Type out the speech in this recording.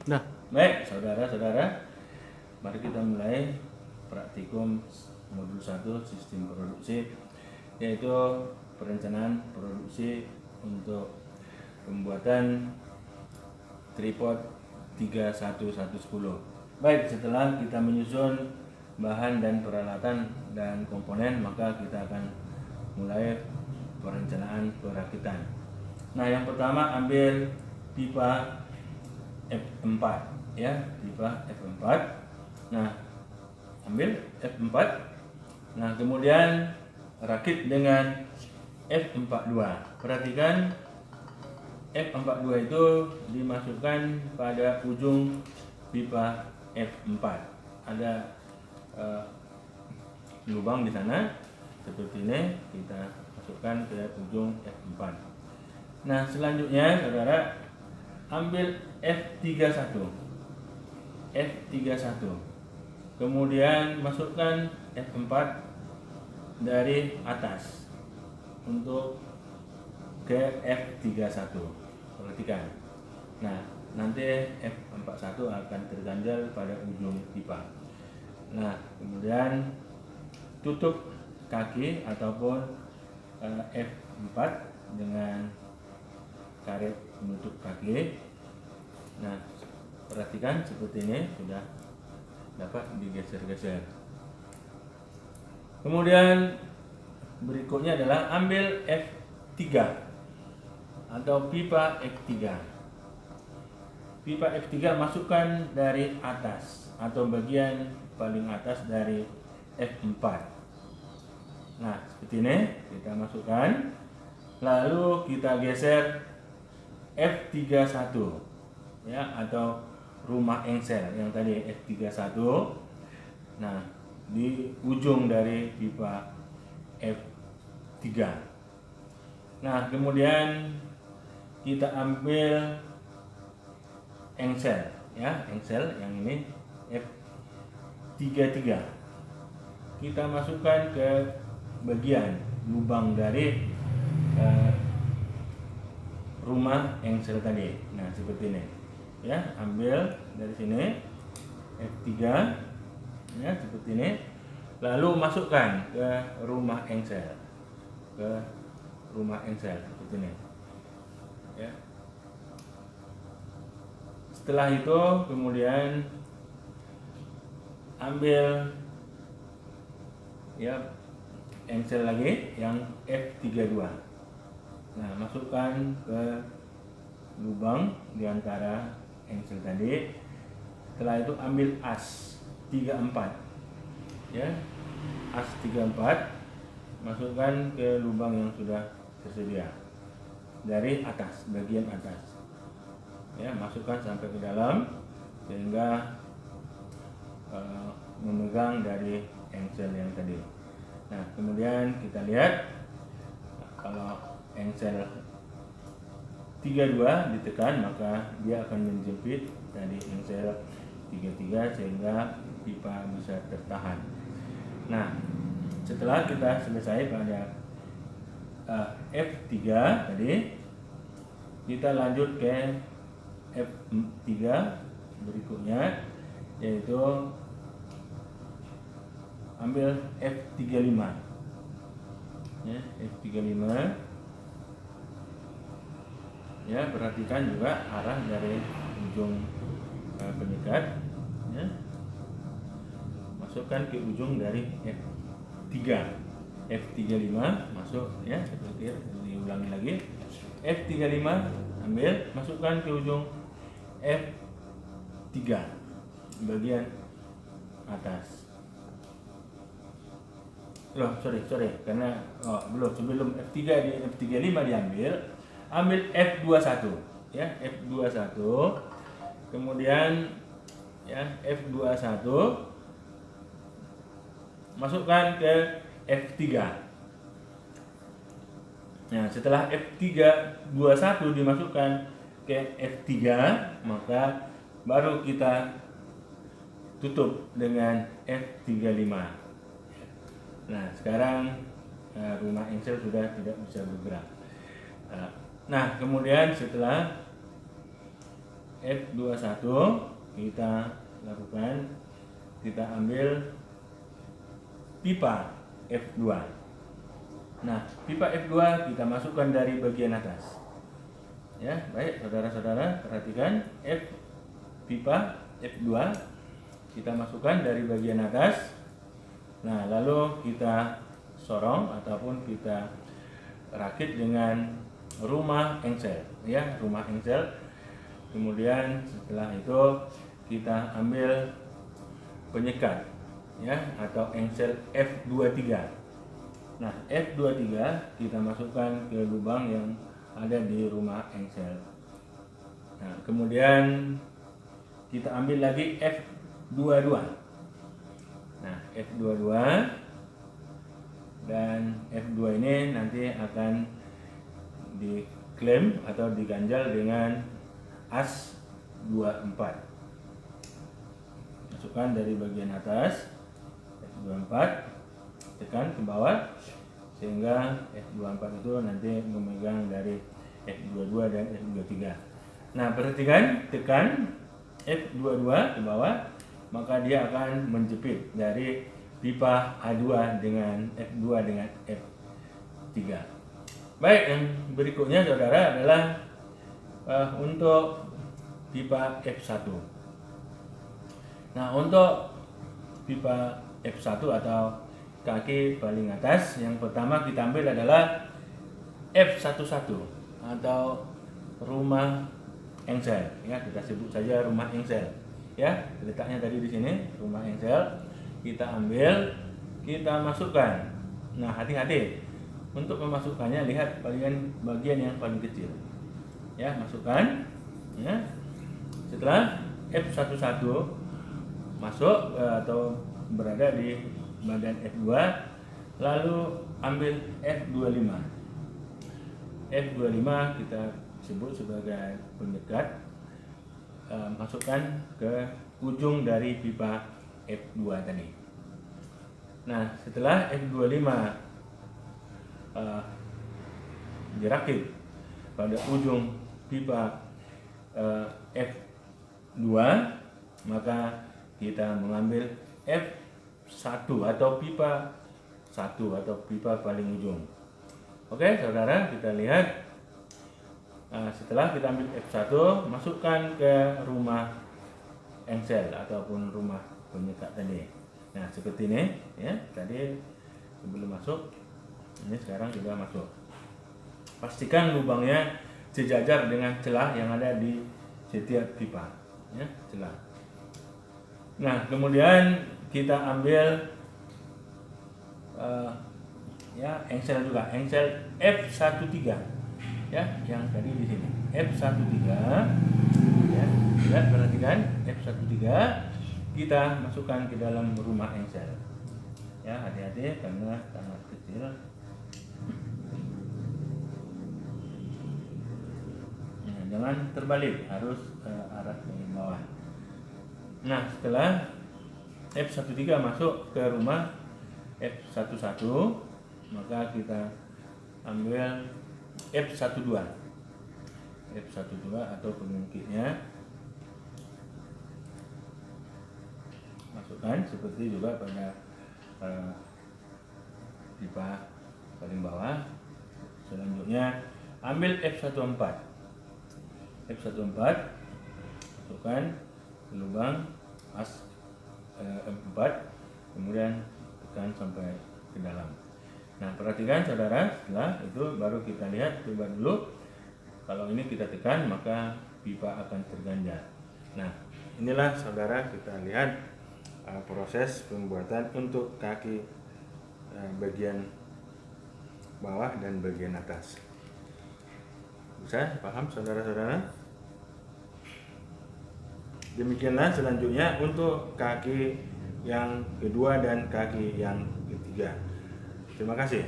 Nah, Baik, saudara-saudara, mari kita mulai praktikum modul 1 sistem produksi, yaitu perencanaan produksi untuk pembuatan tripod 31110. Baik, setelah kita menyusun bahan dan peralatan dan komponen, maka kita akan mulai perencanaan perakitan. Nah, yang pertama ambil pipa F4 ya, pipa F4. Nah, ambil F4. Nah, kemudian rakit dengan F42. Perhatikan F42 itu dimasukkan pada ujung pipa F4. Ada lubang di sana seperti ini, kita masukkan ke ujung F4. Nah, selanjutnya saudara ambil F31. F31. Kemudian masukkan F4 dari atas untuk ke F31. Perhatikan. Nah, nanti F41 akan terganjal pada ujung pipa. Nah, kemudian tutup kaki ataupun F4 dengan karet penutup kaki. Nah, perhatikan seperti ini sudah dapat digeser-geser. Kemudian berikutnya adalah ambil F3 atau pipa F3. Pipa F3 masukkan dari atas atau bagian paling atas dari F4. Nah, seperti ini kita masukkan. Lalu kita geser F31 ya, atau rumah engsel yang tadi F31. Nah, di ujung dari pipa F3. Nah, kemudian kita ambil engsel ya, engsel yang ini F33. Kita masukkan ke bagian lubang dari rumah engsel tadi. Nah, seperti ini ya, ambil dari sini F3 ya, seperti ini, lalu masukkan ke rumah engsel, ke rumah engsel seperti ini ya. Setelah itu kemudian ambil ya engsel lagi yang F32. Nah, masukkan ke lubang di antara engsel tadi. Setelah itu ambil as 34 ya, as 34, masukkan ke lubang yang sudah tersedia dari atas, bagian atas ya, masukkan sampai ke dalam sehingga memegang dari engsel yang tadi. Nah, kemudian kita lihat kalau engsel 32 ditekan, maka dia akan menjepit dari engsel 33 sehingga pipa bisa tertahan. Nah, setelah kita selesai pada F3 tadi, kita lanjut ke F3 berikutnya, yaitu ambil F35 ya, F35 ya. Perhatikan juga arah dari ujung penyekat ya, masukkan ke ujung dari F3. F35 masuk ya, seperti diulangi lagi. F35 ambil, masukkan ke ujung F3 bagian atas. Loh, sorry, karena belum, sebelum F3 di F35 diambil, ambil F21 ya, F21. Kemudian ya, F21 masukkan ke F3. Nah, setelah F321 dimasukkan ke F3, maka baru kita tutup dengan F35. Nah, sekarang rumah engsel sudah tidak bisa bergerak. Nah, kemudian setelah F21 kita lakukan, kita ambil pipa F2. Nah, pipa F2 kita masukkan dari bagian atas. Ya, baik saudara-saudara, perhatikan pipa F2 kita masukkan dari bagian atas. Nah, lalu kita sorong ataupun kita rakit dengan rumah engsel, ya, rumah engsel. Kemudian setelah itu kita ambil penyekat, ya, atau engsel F23. Nah, F23 kita masukkan ke lubang yang ada di rumah engsel. Nah, kemudian kita ambil lagi F22. Nah, F22 dan F2 ini nanti akan diklaim atau diganjal dengan as 24. Masukkan dari bagian atas F24, tekan ke bawah sehingga F24 itu nanti memegang dari F22 dan F23. Nah, perhatikan, tekan F22 ke bawah, maka dia akan menjepit dari pipa A2 dengan F2 dengan F3. Baik, yang berikutnya saudara adalah untuk pipa F1. Nah, untuk pipa F1 atau kaki paling atas, yang pertama kita ambil adalah F11 atau rumah engsel, ya, kita sebut saja rumah engsel, ya, letaknya tadi di sini rumah engsel. Kita ambil, kita masukkan. Nah, hati-hati untuk memasukkannya, lihat bagian yang paling kecil, ya, masukkan, ya. Setelah F11 masuk atau berada di badan F2, lalu ambil F25. F25 kita sebut sebagai penyekat, masukkan ke ujung dari pipa F2 tadi. Nah, setelah F25 dirakit pada ujung pipa F2, maka kita mengambil F1 atau pipa 1 atau pipa paling ujung. Oke, saudara, kita lihat. Setelah kita ambil F1, masukkan ke rumah engsel ataupun rumah penyekat tadi. Nah, seperti ini, ya, tadi sebelum masuk, ini sekarang sudah masuk. Pastikan lubangnya sejajar dengan celah yang ada di setiap pipa, ya, celah. Nah, kemudian kita ambil ya, engsel juga, engsel F13, ya, yang tadi di sini F13, ya, lihat, perhatikan F13 kita masukkan ke dalam rumah engsel, ya, hati-hati karena sangat kecil. Nah, jangan terbalik, harus arah ke bawah. Nah, setelah F13 masuk ke rumah F11, maka kita ambil F12 atau pengungkitnya, masukkan seperti juga pada pipa paling bawah. Selanjutnya ambil F14, masukkan ke lubang as F4, kemudian tekan sampai ke dalam. Nah, perhatikan saudara, setelah itu baru kita lihat, coba dulu. Kalau ini kita tekan, maka pipa akan terganjal. Nah, inilah saudara, kita lihat proses pembuatan untuk kaki bagian bawah dan bagian atas. Bisa paham saudara-saudara? Demikianlah selanjutnya untuk kaki yang kedua dan kaki yang ketiga. Terima kasih.